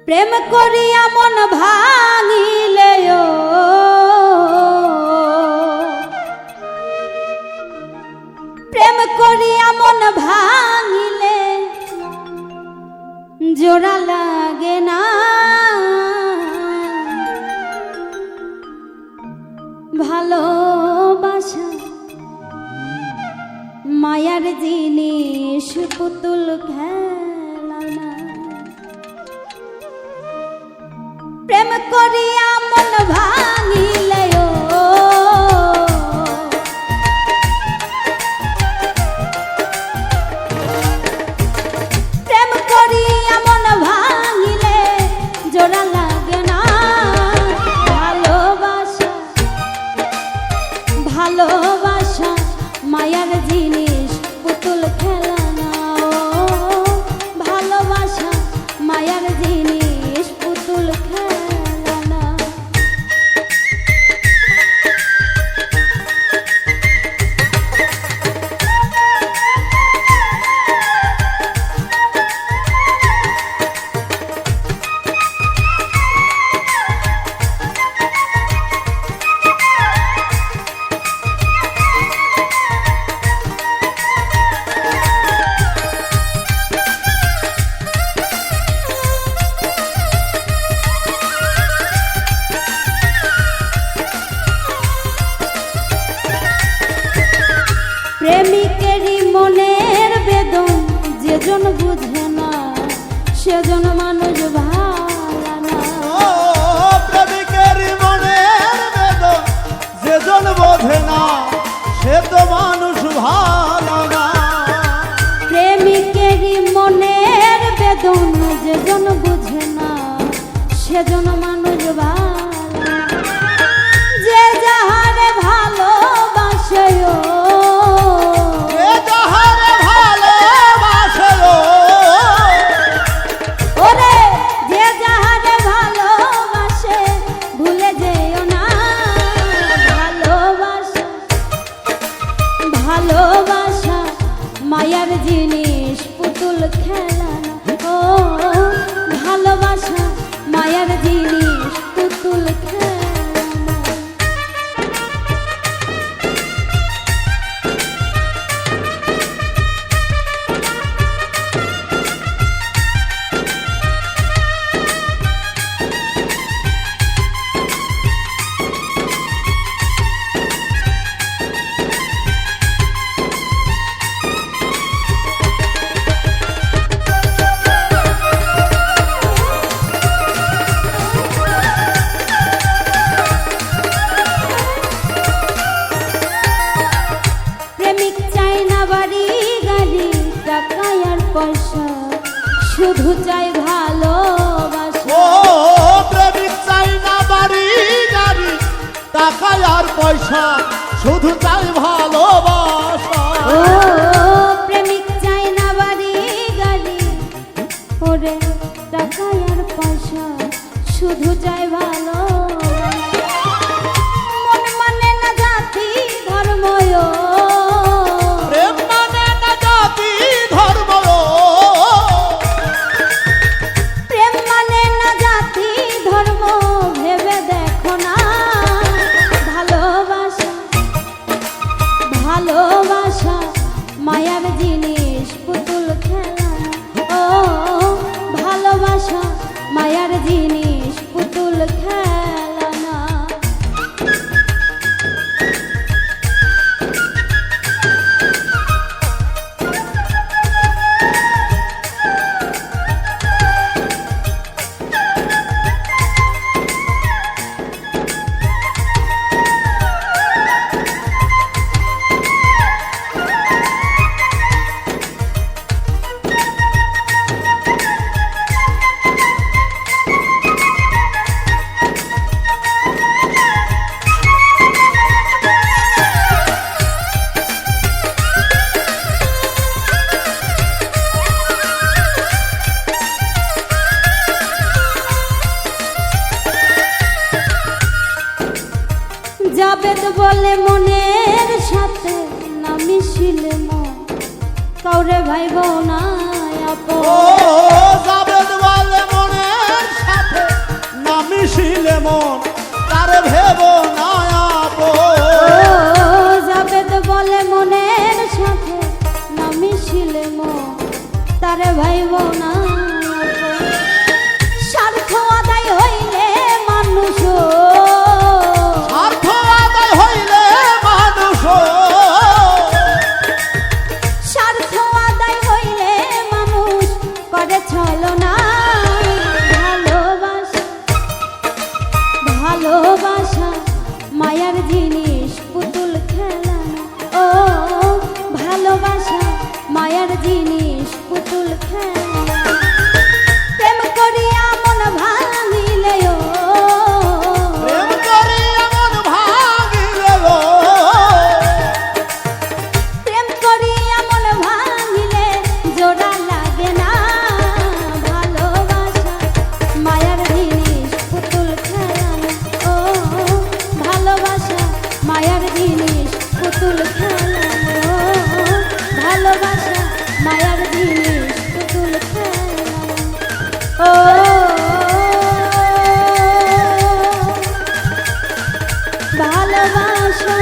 প্রেম করিয়া মন ভাঙিলে প্রেম করিয়া মন ভাঙিলে জোড়া লাগে না ভালোবাসা মায়ার জিনিস পুতুল খেলা না প্রেম করিয়া মন ভাঙিলে প্রেম করিয়া মন ভাঙিলে জোড়া লাগে না ভালোবাসা ভালোবাসা মায়ার জিনিস পুতুল খেলা না ভালোবাসা মায়ার জিনিস পুতুল খেলা না প্রেমিকেরই মনের বেদন যেজন বুঝে না সেজন মানুষ ভালো না প্রেমিকেরই মনের বেদন যেজন বোঝে না সে তো মানুষ ভালো না প্রেমিকেরই মনের বেদন যেজন বুঝে না সেজন মানুষ ভালো না যে যাহারে ভালোবাসে ভালোবাসা মায়ার জিনিস পুতুল খেলা ও ভালোবাসা মায়ার জিনিস পুতুল খেলা পয়সা শুধু চাই ভালোবাসা ও প্রেমিক চাই না বাড়ি গাড়ি টাকা আর পয়সা শুধু চাই ভালোবাসা ও প্রেমিক চাই না বাড়ি গাড়ি ওরে টাকা আর পয়সা শুধু চাই ভালোবাসা মন মানে না জাতি ধর্ম ভালোবাসা মায়ার জিনিস পুতুল খেলা ও ভালোবাসা মায়ার জিনিস পুতুল খেলা না জাবেদ বলে মনের সাথে না মিশিলে মন কাউরে ভাইব না আপন। জাবেদ বলে মনের মিশিলে মন তার ভেব না আপন। ও জাবেদ বলে মনের সাথে না মিশিলে মন তারে ভাইব না আপন। স্বার্থ আদায় হইলে মানুষ স্বার্থ আদায় হইলে মানুষ স্বার্থ আদায় হইলে মানুষ করে ছলনা। ভালোবাসা ভালোবাসা মায়ার জিনিস পুতুল খেলানো। ও ভালোবাসা মায়ার জিনিস পুতুল খেলানো। প্রেম করিয়া মন ভাঙিলে ও প্রেম করিয়া মন ভাঙিলে গো, প্রেম করিয়া মন ভাঙিলে জোড়া লাগে না। ভালোবাসা মায়ার জিনিস পুতুল খেলানো। ও ভালোবাসা মায়ার জিনিস পুতুল খেলানো। ভালোবাসা মায়ার জিনিস পুতুল খেলানো। ও ভালোবাসা